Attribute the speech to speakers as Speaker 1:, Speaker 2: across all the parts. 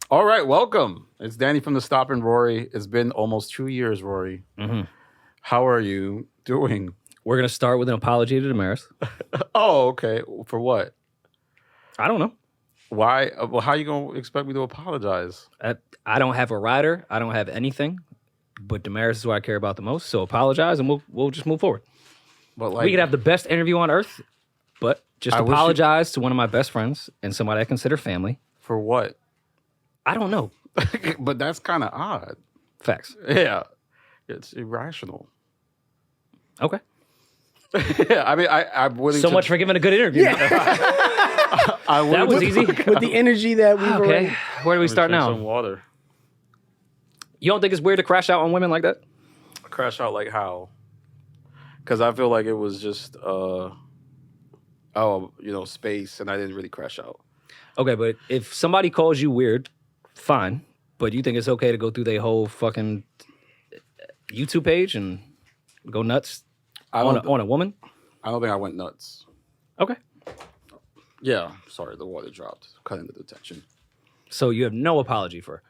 Speaker 1: All right, welcome. It's Danny from the Stop and Rory. It's been almost 2 years, Rory.
Speaker 2: Mm-hmm.
Speaker 1: How are you doing?
Speaker 2: We're going to start with an apology to Demaris.
Speaker 1: Oh, okay. For what?
Speaker 2: I don't know.
Speaker 1: Why? Well, how you going to expect me to apologize?
Speaker 2: I don't have a rider. I don't have anything. But Demaris is who I care about the most. So apologize and we'll just move forward.
Speaker 1: But like,
Speaker 2: We could have the best interview on earth, but just apologize to one of my best friends and somebody I consider family.
Speaker 1: For what?
Speaker 2: I don't know.
Speaker 1: But that's kind of odd.
Speaker 2: Facts.
Speaker 1: Yeah. It's irrational.
Speaker 2: Okay.
Speaker 1: Yeah, I mean, I'm willing
Speaker 2: So much for giving a good interview.
Speaker 3: Yeah.
Speaker 2: That was easy.
Speaker 3: With the energy that we've already...
Speaker 2: Okay. Where do we start
Speaker 1: Some
Speaker 2: now?
Speaker 1: water.
Speaker 2: You don't think it's weird to crash out on women like that?
Speaker 1: Crash out like how? Because I feel like it was just, space, and I didn't really crash out.
Speaker 2: Okay, but if somebody calls you weird, fine. But you think it's okay to go through their whole fucking YouTube page and go nuts on a woman?
Speaker 1: I don't think I went nuts.
Speaker 2: Okay.
Speaker 1: Yeah, sorry, the water dropped. Cut into the tension.
Speaker 2: So you have no apology for her?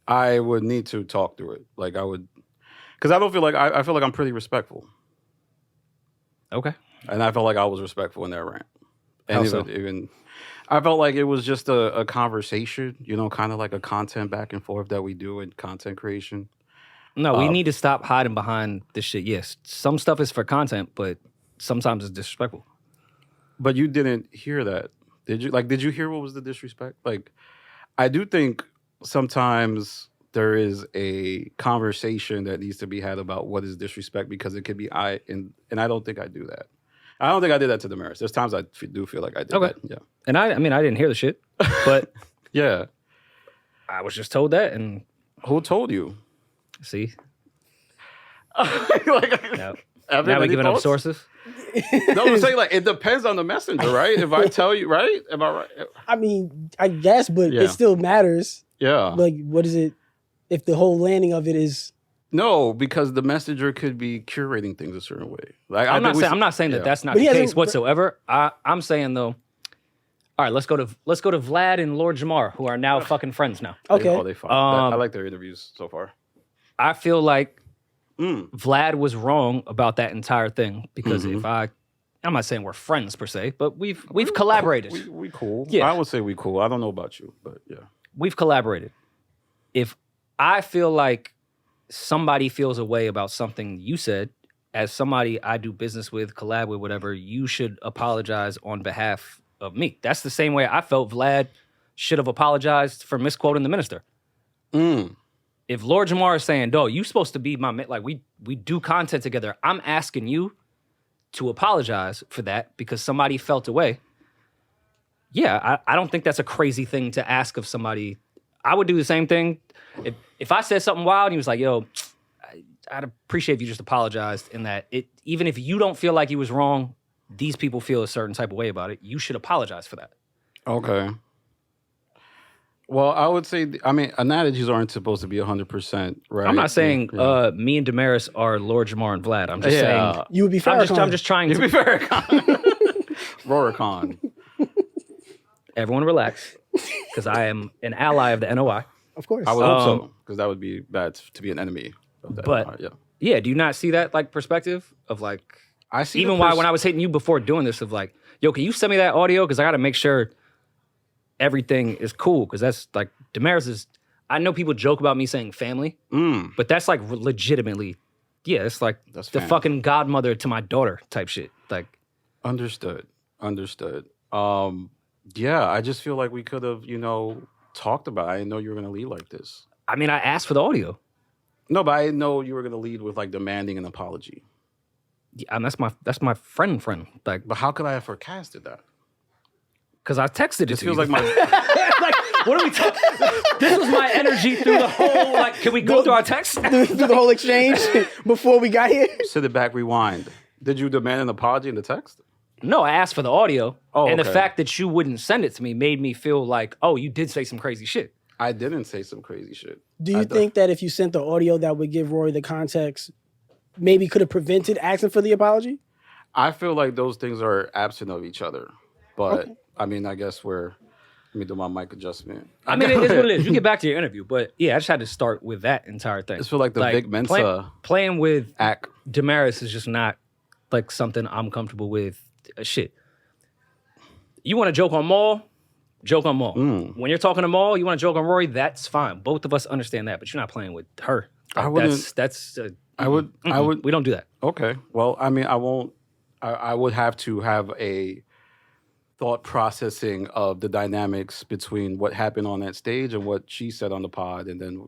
Speaker 1: I would need to talk through it. Like I would, because I don't feel like I feel like I'm pretty respectful,
Speaker 2: Okay.
Speaker 1: and I felt like I was respectful in that rant. And
Speaker 2: How so?
Speaker 1: even I felt like it was just a conversation, kind of like a content back and forth that we do in content creation.
Speaker 2: No, we need to stop hiding behind this shit. Yes, some stuff is for content, but sometimes it's disrespectful.
Speaker 1: But you didn't hear that, did you? Like, did you hear what was the disrespect? Like, I do think sometimes there is a conversation that needs to be had about what is disrespect, because it could be and I don't think I do that. I don't think I did that to Demaris. There's times I do feel like I did that. Yeah.
Speaker 2: And I mean, I didn't hear the shit, but
Speaker 1: Yeah.
Speaker 2: I was just told that, and
Speaker 1: Who told you?
Speaker 2: see,
Speaker 1: Like,
Speaker 2: now
Speaker 1: have
Speaker 2: we're
Speaker 1: any
Speaker 2: giving up
Speaker 1: thoughts?
Speaker 2: sources.
Speaker 1: No, I'm saying, like, it depends on the messenger, right? If I tell you, right? Am I right?
Speaker 3: I mean, I guess, but
Speaker 1: Yeah.
Speaker 3: it still matters.
Speaker 1: Yeah.
Speaker 3: Like, what is it? If the whole landing of it is...
Speaker 1: No, because the messenger could be curating things a certain way. Like,
Speaker 2: I'm not saying
Speaker 1: yeah.
Speaker 2: that that's not
Speaker 3: But
Speaker 2: the
Speaker 3: he hasn't-
Speaker 2: case whatsoever. I'm saying though. All right, let's go to Vlad and Lord Jamar, who are now fucking friends now.
Speaker 3: Okay.
Speaker 1: They fine. I like their interviews so far.
Speaker 2: I feel like Vlad was wrong about that entire thing because
Speaker 1: Mm-hmm.
Speaker 2: if I'm not saying we're friends per se, but we've collaborated.
Speaker 1: We cool.
Speaker 2: Yeah.
Speaker 1: I would say we cool. I don't know about you, but yeah.
Speaker 2: We've collaborated. If I feel like somebody feels a way about something you said, as somebody I do business with, collab with, whatever, you should apologize on behalf of me. That's the same way I felt Vlad should have apologized for misquoting the minister. If Lord Jamar is saying, "Dog, you supposed to be my man," like we do content together, I'm asking you to apologize for that because somebody felt away. Yeah, I don't think that's a crazy thing to ask of somebody. I would do the same thing. If I said something wild and he was like, "Yo, I'd appreciate if you just apologized," in that even if you don't feel like he was wrong, these people feel a certain type of way about it. You should apologize for that.
Speaker 1: Okay. Well, I would say, analogies aren't supposed to be 100%, right?
Speaker 2: I'm not saying
Speaker 1: Yeah.
Speaker 2: me and Demaris are Lord Jamar and Vlad. I'm just saying
Speaker 3: You would be Farrakhan.
Speaker 2: I'm just trying
Speaker 1: To
Speaker 2: to
Speaker 1: be fair, Roricon.
Speaker 2: everyone relax because I am an ally of the NOI.
Speaker 3: Of course.
Speaker 1: I would hope so, because that would be bad to be an enemy of that.
Speaker 2: But
Speaker 1: Yeah.
Speaker 2: yeah, do you not see that like perspective of like
Speaker 1: I see
Speaker 2: even when I was hitting you before doing this of like, yo, can you send me that audio because I got to make sure everything is cool because that's like Demaris is. I know people joke about me saying family, but that's like legitimately, yeah, it's like
Speaker 1: That's
Speaker 2: the
Speaker 1: family.
Speaker 2: fucking godmother to my daughter type shit. Like,
Speaker 1: Understood. Yeah, I just feel like we could have, talked about it. I didn't know you were going to lead like this.
Speaker 2: I mean, I asked for the audio.
Speaker 1: No, but I didn't know you were going to lead with, like, demanding an apology.
Speaker 2: Yeah, and that's my friend. Like,
Speaker 1: But how could I have forecasted that?
Speaker 2: because I texted it
Speaker 1: This
Speaker 2: to you.
Speaker 1: feels like my...
Speaker 2: like, what are we talking? This was my energy through the whole. Like, can we go through our text?
Speaker 3: through the whole exchange before we got here.
Speaker 1: Sit it back, rewind. Did you demand an apology in the text?
Speaker 2: No, I asked for the audio,
Speaker 1: Oh,
Speaker 2: and the
Speaker 1: okay.
Speaker 2: fact that you wouldn't send it to me made me feel like, oh, you did say some crazy shit.
Speaker 1: I didn't say some crazy shit.
Speaker 3: Do you think that if you sent the audio that would give Rory the context, maybe could have prevented asking for the apology?
Speaker 1: I feel like those things are absent of each other. But, I mean, I guess we're Let me do my mic adjustment.
Speaker 2: I mean, it is what it is. You get back to your interview, but yeah, I just had to start with that entire thing.
Speaker 1: It's feel like the Vic Mensa
Speaker 2: playing with
Speaker 1: act.
Speaker 2: Demaris is just not like something I'm comfortable with. Shit. You want to joke on Maul? Joke on Maul. When you're talking to Maul, you want to joke on Rory? That's fine. Both of us understand that, but you're not playing with her.
Speaker 1: I wouldn't. I would.
Speaker 2: We don't do that.
Speaker 1: Okay. Well, I mean, I won't. I would have to have a thought processing of the dynamics between what happened on that stage and what she said on the pod, and then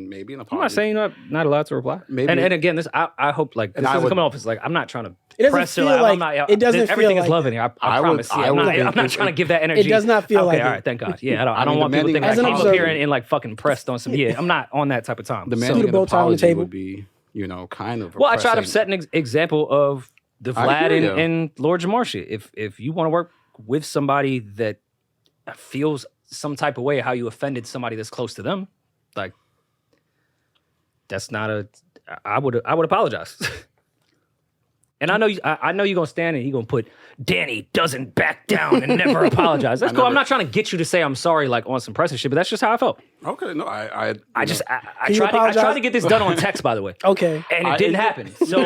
Speaker 1: maybe an apology.
Speaker 2: I'm not saying you're not allowed to reply.
Speaker 1: Maybe.
Speaker 2: And again, this I hope like this isn't coming off as like I'm not trying to.
Speaker 3: It doesn't
Speaker 2: press her,
Speaker 3: feel
Speaker 2: I'm
Speaker 3: like
Speaker 2: not,
Speaker 3: it doesn't
Speaker 2: everything
Speaker 3: feel
Speaker 2: is
Speaker 3: like
Speaker 2: love in here. I promise. I'm not trying to give that energy.
Speaker 3: It does not feel like
Speaker 2: all
Speaker 3: it.
Speaker 2: right, thank God. Yeah, I don't want people to think I
Speaker 3: as an
Speaker 2: came up
Speaker 3: observer-
Speaker 2: here and like fucking pressed on some. Yeah, I'm not on that type of time.
Speaker 1: The
Speaker 3: Do
Speaker 1: man
Speaker 3: the
Speaker 1: an
Speaker 3: bow tie on the
Speaker 1: apology
Speaker 3: table.
Speaker 1: would be, kind of.
Speaker 2: Well, I try to
Speaker 1: oppressing.
Speaker 2: set an example of the
Speaker 1: I
Speaker 2: Vlad
Speaker 1: hear ya.
Speaker 2: and Lord Jamar shit. If you want to work with somebody that feels some type of way how you offended somebody that's close to them, like that's not a. I would apologize. And I know you're gonna stand and you're gonna put Danny doesn't back down and never apologize. That's cool. I'm not trying to get you to say I'm sorry like on some press and shit, but that's just how I felt.
Speaker 1: Okay, no, I
Speaker 2: tried to get this done on text, by the way.
Speaker 3: Okay.
Speaker 2: And it didn't happen. So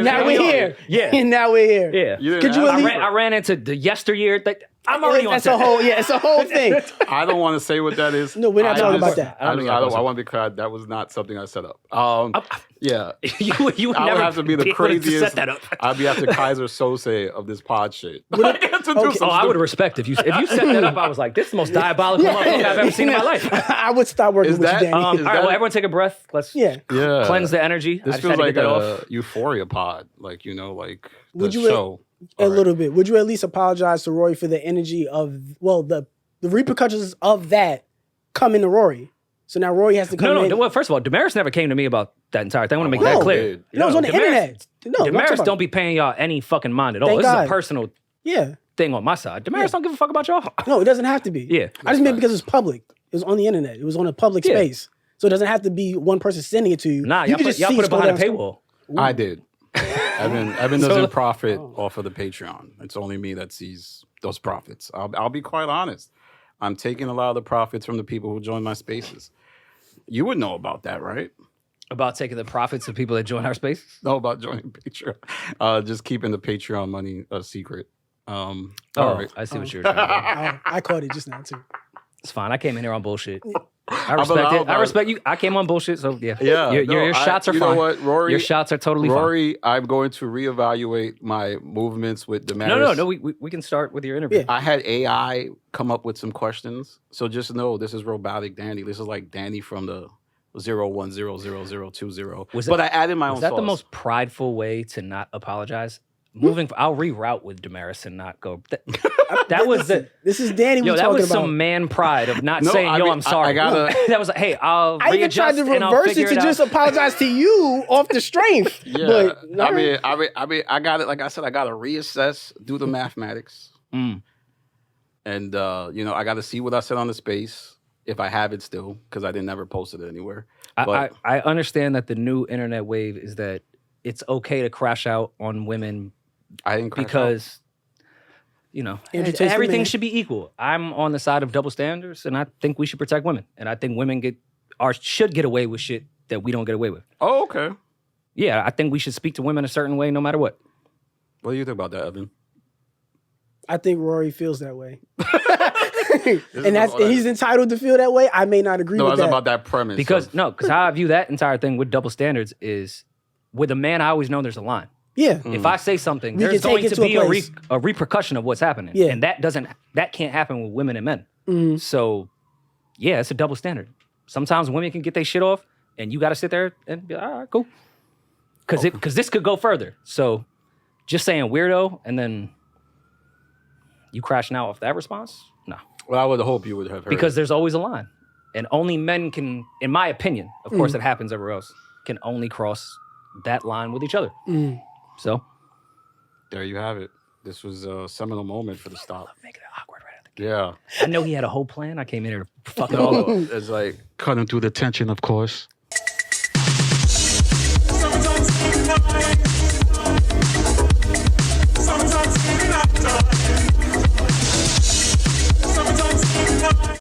Speaker 3: Now we're here.
Speaker 2: Yeah.
Speaker 3: Now we're here.
Speaker 2: Yeah.
Speaker 3: Could you at least?
Speaker 2: I ran into the yesteryear. I'm already on
Speaker 3: That's
Speaker 2: text.
Speaker 3: it's a whole thing.
Speaker 1: I don't want to say what that is.
Speaker 3: No, we're not talking about that.
Speaker 1: I want to be clear. That was not something I set up. Yeah.
Speaker 2: you would
Speaker 1: I would
Speaker 2: never
Speaker 1: have to be the
Speaker 2: able to
Speaker 1: craziest.
Speaker 2: set that up.
Speaker 1: I'd be after Kaiser Sose of this pod shit.
Speaker 2: I would respect if you set that up. I was like, this is the most diabolical motherfucker I've ever seen in my life.
Speaker 3: I would stop working
Speaker 1: Is
Speaker 3: with
Speaker 1: that-
Speaker 3: you, Danny.
Speaker 2: All right, well, everyone take a breath. Let's
Speaker 1: Yeah.
Speaker 2: cleanse the energy.
Speaker 1: This
Speaker 2: I just
Speaker 1: feels
Speaker 2: had to
Speaker 1: like
Speaker 2: get that
Speaker 1: a
Speaker 2: off.
Speaker 1: euphoria pod. Like, the
Speaker 3: Would you
Speaker 1: show.
Speaker 3: A little bit. Would you at least apologize to Rory for the energy of the repercussions of that coming to Rory? So now Rory has to come in.
Speaker 2: No. Well, first of all, Demaris never came to me about that entire thing. I want to make
Speaker 3: No.
Speaker 2: that clear.
Speaker 1: Dude.
Speaker 3: No, it was on the
Speaker 2: Demaris-
Speaker 3: internet. No,
Speaker 2: Demaris don't be paying y'all any fucking mind at all.
Speaker 3: Thank
Speaker 2: This is
Speaker 3: God.
Speaker 2: a personal
Speaker 3: Yeah.
Speaker 2: thing on my side. Demaris don't give a fuck about y'all.
Speaker 3: No, it doesn't have to be.
Speaker 2: Yeah.
Speaker 3: I just meant because it's public. It was on the internet. It was on a public
Speaker 2: Yeah.
Speaker 3: space. So it doesn't have to be one person sending it to you.
Speaker 2: Nah,
Speaker 3: you
Speaker 2: y'all
Speaker 3: can
Speaker 2: put,
Speaker 3: just
Speaker 2: y'all
Speaker 3: see
Speaker 2: put it
Speaker 3: scroll
Speaker 2: behind a
Speaker 3: down, scroll-
Speaker 2: paywall.
Speaker 1: I did. Evan
Speaker 2: So-
Speaker 1: doesn't profit off of the Patreon. It's only me that sees those profits. I'll be quite honest. I'm taking a lot of the profits from the people who join my spaces. You would know about that, right?
Speaker 2: About taking the profits of people that join our space.
Speaker 1: Know about joining Patreon. Just keeping the Patreon money a secret. All right.
Speaker 2: I see what you're trying to do.
Speaker 3: I caught it just now too.
Speaker 2: It's fine. I came in here on bullshit. I
Speaker 1: I'm
Speaker 2: respect
Speaker 1: allowed,
Speaker 2: it. I respect you. I came on bullshit, so yeah.
Speaker 1: Yeah,
Speaker 2: Your shots are
Speaker 1: you
Speaker 2: fine.
Speaker 1: know what, Rory?
Speaker 2: Your shots are totally fine.
Speaker 1: Rory, I'm going to reevaluate my movements with Demaris.
Speaker 2: No. We can start with your interview.
Speaker 3: Yeah.
Speaker 1: I had AI come up with some questions, so just know this is robotic Danny. This is like Danny from the 01000020. But I added my own.
Speaker 2: Was that the
Speaker 1: sauce.
Speaker 2: most prideful way to not apologize? I'll reroute with Demaris and not go. That was the.
Speaker 3: This is Danny
Speaker 2: Yo,
Speaker 3: we're
Speaker 2: that
Speaker 3: talking
Speaker 2: was
Speaker 3: about.
Speaker 2: some man pride of not
Speaker 1: No,
Speaker 2: saying,
Speaker 1: I
Speaker 2: "Yo,
Speaker 1: mean,
Speaker 2: I'm sorry."
Speaker 1: I gotta-
Speaker 2: That was like, "Hey, I'll
Speaker 3: I even tried
Speaker 2: readjust
Speaker 3: to
Speaker 2: and I'll
Speaker 3: reverse
Speaker 2: figure
Speaker 3: it to
Speaker 2: it
Speaker 3: just
Speaker 2: out."
Speaker 3: apologize to you off the strength.
Speaker 1: Yeah,
Speaker 3: But no.
Speaker 1: I got it. Like I said, I got to reassess, do the mathematics,
Speaker 2: Mm.
Speaker 1: and I got to see what I said on the space if I have it still because I didn't ever post it anywhere. But
Speaker 2: I understand that the new internet wave is that it's okay to crash out on women
Speaker 1: I didn't crash out.
Speaker 2: because
Speaker 3: Andrew Tate's the
Speaker 2: everything
Speaker 3: man.
Speaker 2: should be equal. I'm on the side of double standards, and I think we should protect women, and I think women should get away with shit that we don't get away with.
Speaker 1: Oh, okay.
Speaker 2: Yeah, I think we should speak to women a certain way, no matter what.
Speaker 1: What do you think about that, Evan?
Speaker 3: I think Rory feels that way.
Speaker 1: is
Speaker 3: and
Speaker 1: all that-
Speaker 3: he's entitled to feel that way. I may not agree
Speaker 1: No,
Speaker 3: with
Speaker 1: it's
Speaker 3: that.
Speaker 1: about that premise.
Speaker 2: Because
Speaker 1: of-
Speaker 2: how I view that entire thing with double standards is, with a man, I always know there's a line.
Speaker 3: Yeah.
Speaker 2: If I say something,
Speaker 3: We
Speaker 2: there's
Speaker 3: can take
Speaker 2: going
Speaker 3: it
Speaker 2: to
Speaker 3: to a
Speaker 2: be
Speaker 3: place.
Speaker 2: a repercussion of what's happening.
Speaker 3: Yeah.
Speaker 2: And that can't happen with women and men.
Speaker 3: Mhm.
Speaker 2: So, yeah, it's a double standard. Sometimes women can get their shit off, and you got to sit there and be like, all right, cool. Because this could go further. So, just saying weirdo and then you crashing out off that response? No.
Speaker 1: well, I would hope you would have heard.
Speaker 2: Because there's always a line. And only men can, in my opinion, of course it happens everywhere else, can only cross that line with each other.
Speaker 3: Mm.
Speaker 2: So,
Speaker 1: there you have it. This was a seminal moment for the stop.
Speaker 2: make it awkward right at the gate.
Speaker 1: Yeah.
Speaker 2: I know he had a whole plan. I came in here to fuck it all up.
Speaker 1: It's like cutting through the tension, of course.